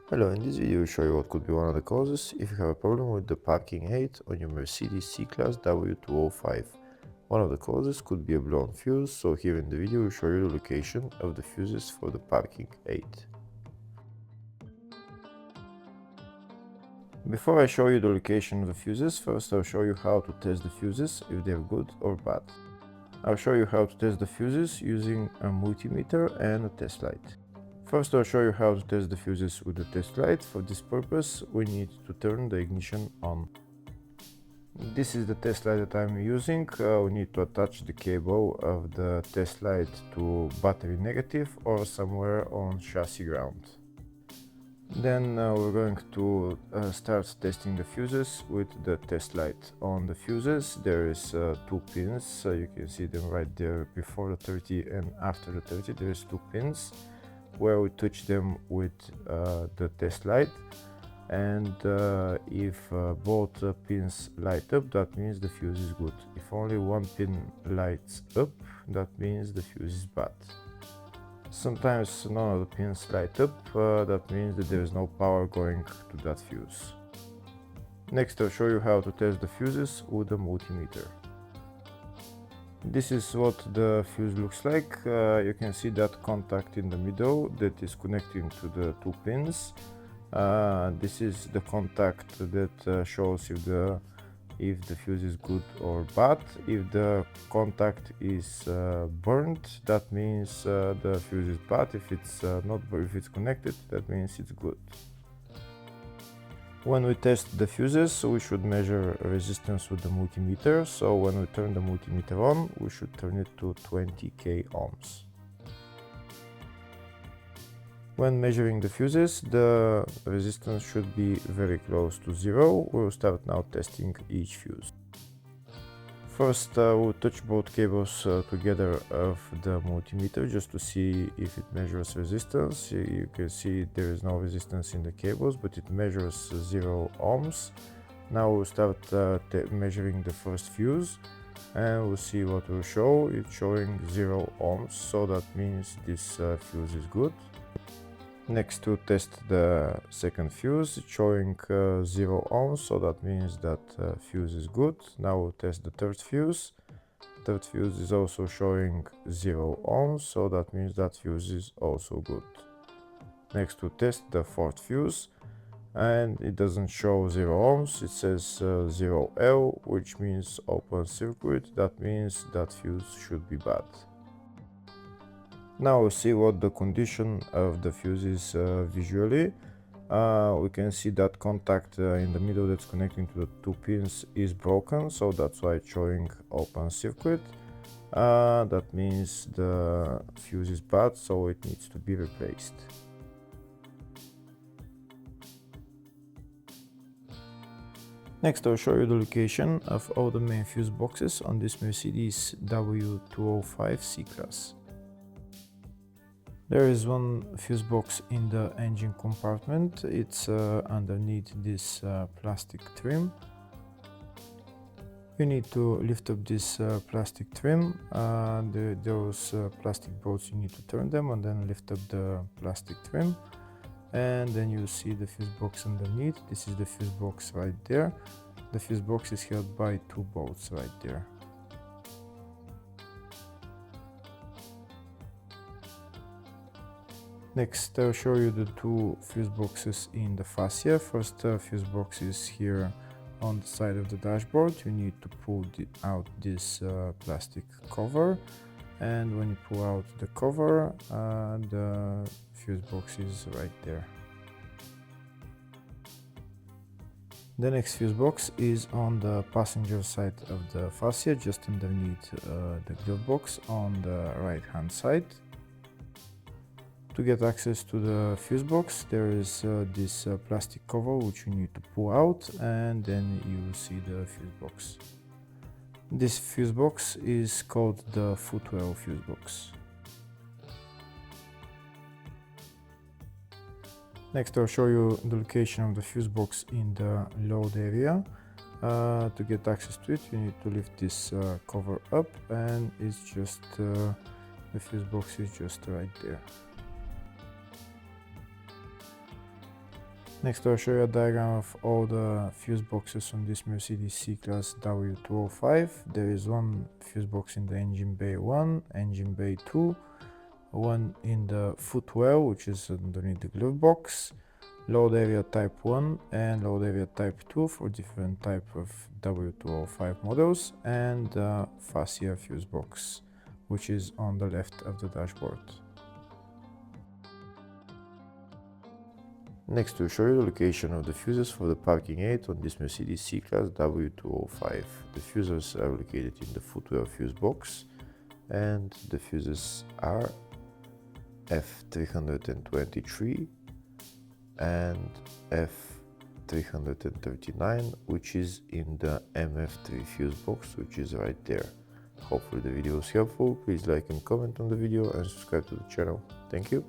Hello, in this video I'll show you what could be one of the causes if you have a problem with the parking aid on your Mercedes C-Class W205. One of the causes could be a blown fuse, so here in the video we'll show you the location of the fuses for the parking aid. Before I show you the location of the fuses, first I'll show you how to test the fuses, if they're good or bad. I'll show you how to test the fuses using a multimeter and a test light. First, I'll show you how to test the fuses with the test light. For this purpose, we need to turn the ignition on. This is the test light that I'm using. We need to attach the cable of the test light to battery negative or somewhere on chassis ground. Then we're going to start testing the fuses with the test light. On the fuses there is two pins, you can see them right there before the 30 and after the 30 there is two pins where we touch them with the test light, and if both pins light up, that means the fuse is good. If only one pin lights up, that means the fuse is bad. Sometimes none of the pins light up, that means that there is no power going to that fuse. Next I'll show you how to test the fuses with a multimeter. This is what the fuse looks like. You can see that contact in the middle that is connecting to the two pins. This is the contact that shows if the fuse is good or bad. If the contact is burned, that means the fuse is bad. If it's if it's connected, that means it's good. When we test the fuses, we should measure resistance with the multimeter. So when we turn the multimeter on, we should turn it to 20k ohms. When measuring the fuses, the resistance should be very close to zero. We'll start now testing each fuse. First, we'll touch both cables together of the multimeter just to see if it measures resistance. You can see there is no resistance in the cables, but it measures 0 ohms. Now we'll start measuring the first fuse, and we'll see what will show. It's showing 0 ohms, so that means this fuse is good. Next, to test the second fuse, it's showing 0 ohms, so that means that fuse is good. Now we'll test the third fuse. Third fuse is also showing 0 ohms, so that means that fuse is also good. Next, to test the fourth fuse, and it doesn't show 0 ohms, it says 0L, which means open circuit. That means that fuse should be bad. Now we'll see what the condition of the fuse is visually. We can see that contact in the middle that's connecting to the two pins is broken, so that's why it's showing open circuit. That means the fuse is bad, so it needs to be replaced. Next I'll show you the location of all the main fuse boxes on this Mercedes W205 C-Class. There is one fuse box in the engine compartment. It's underneath this plastic trim. You need to lift up this plastic trim. Those plastic bolts, you need to turn them and then lift up the plastic trim. And then you see the fuse box underneath. This is the fuse box right there. The fuse box is held by two bolts right there. Next, I'll show you the two fuse boxes in the fascia. First fuse box is here on the side of the dashboard. You need to pull out this plastic cover, and when you pull out the cover, the fuse box is right there. The next fuse box is on the passenger side of the fascia, just underneath the glove box on the right hand side. To get access to the fuse box, there is this plastic cover which you need to pull out, and then you will see the fuse box. This fuse box is called the footwell fuse box. Next I'll show you the location of the fuse box in the load area. To get access to it, you need to lift this cover up, and it's just the fuse box is just right there. Next I'll show you a diagram of all the fuse boxes on this Mercedes C-Class W205. There is one fuse box in the engine bay 1, engine bay 2, one in the footwell, which is underneath the glove box, load area type 1 and load area type 2 for different type of W205 models, and the fascia fuse box, which is on the left of the dashboard. Next we'll show you the location of the fuses for the parking aid on this Mercedes C-Class W205. The fuses are located in the footwell fuse box, and the fuses are F323 and F339, which is in the MF3 fuse box, which is right there. Hopefully the video was helpful. Please like and comment on the video and subscribe to the channel. Thank you.